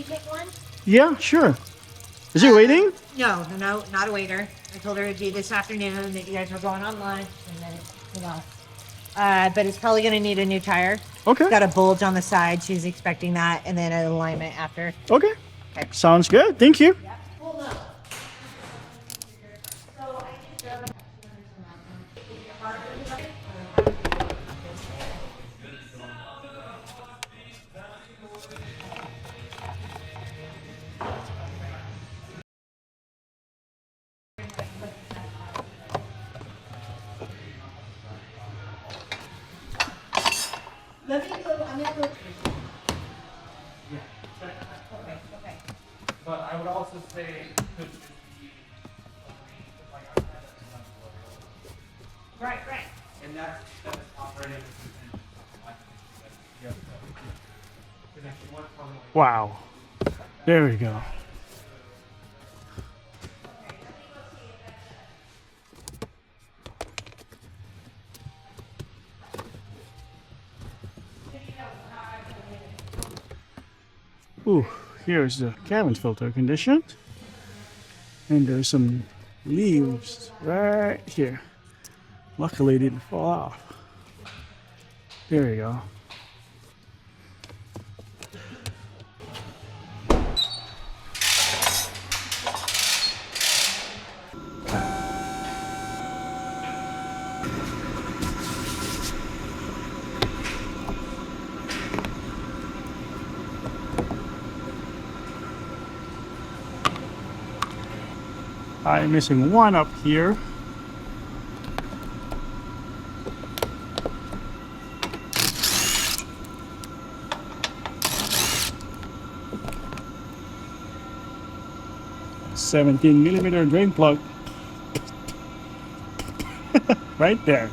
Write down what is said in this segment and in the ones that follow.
pick one? Yeah, sure. Is he waiting? No, not a waiter. I told her it'd be this afternoon, that you guys were going on lunch, and then, you know. But it's probably going to need a new tire. Okay. It's got a bulge on the side. She's expecting that, and then an alignment after. Okay. Okay. Sounds good. Thank you. Yep. Well, no. So I can Let me go. I'm gonna go. Okay. But I would also say could just be like Right. and that's operating Wow. There we go. Ooh, here's the cabin filter condition. And there's some leaves right here. Luckily it didn't fall off. There you go. I'm missing one up here. $17mm drain plug. Right there.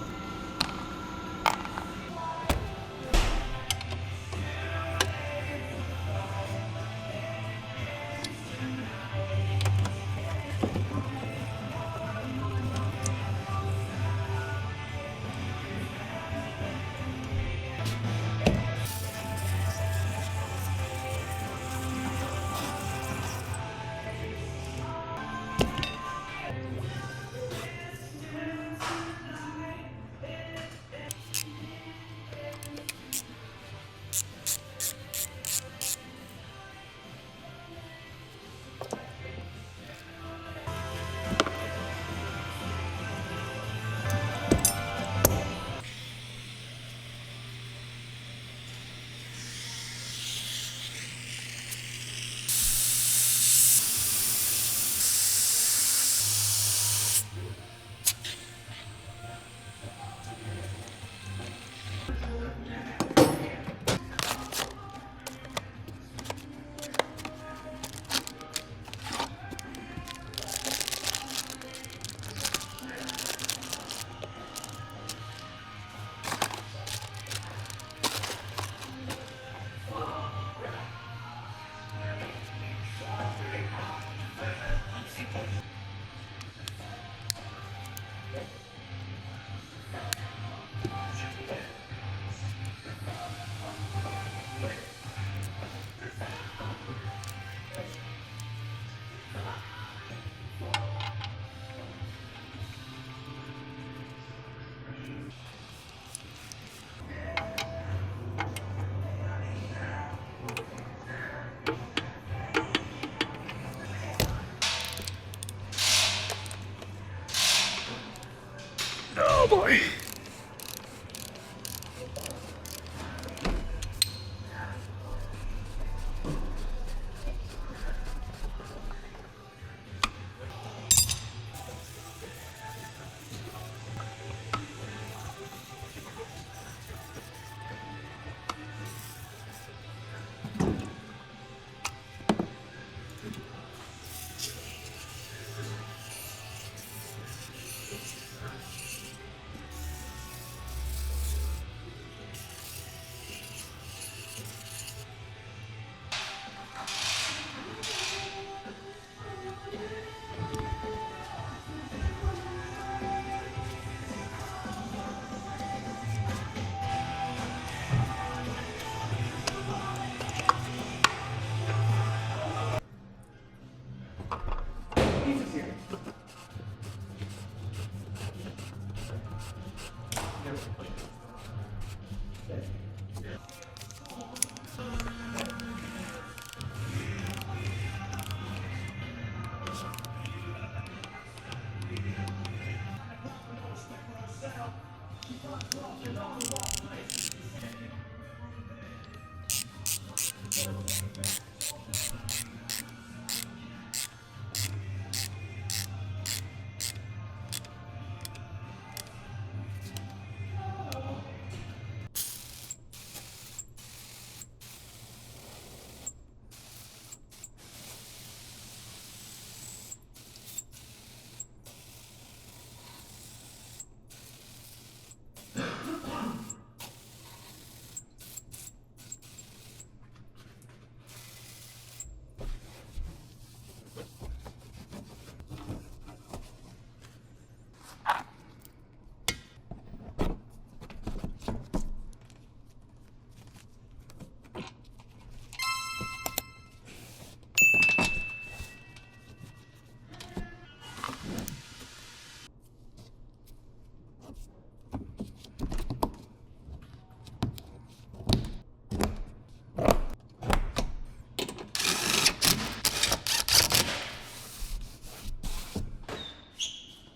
Oh boy.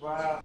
Wow.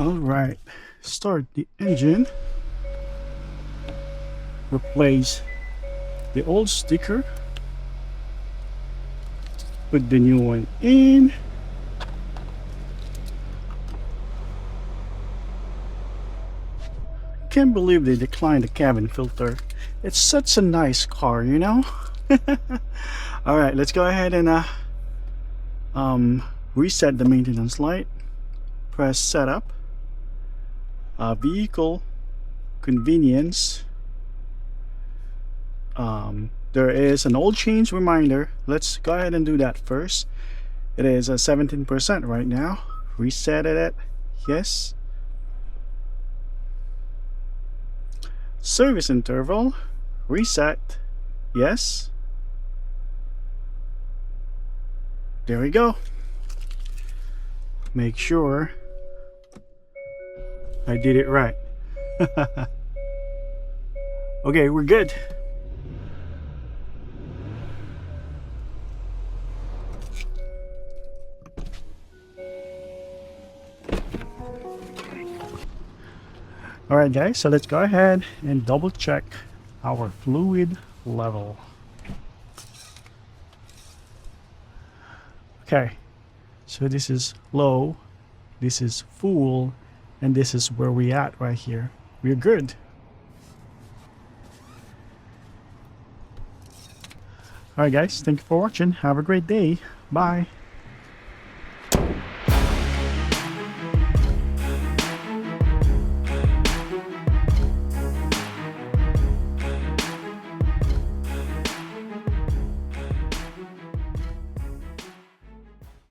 All right, start the engine. Replace the old sticker. Put the new one in. Can't believe they declined the cabin filter. It's such a nice car, you know. All right, let's go ahead and reset the maintenance light. Press setup, vehicle convenience. There is an oil change reminder. Let's go ahead and do that first. It is 17% right now. Reset it. Yes. Service interval. Reset. Yes. There we go. Make sure I did it right. Okay, we're good. Alright guys, so let's go ahead and double check our fluid level. Okay, so this is low, this is full, and this is where we at right here. We're good. Alright guys, thank you for watching. Have a great day. Bye.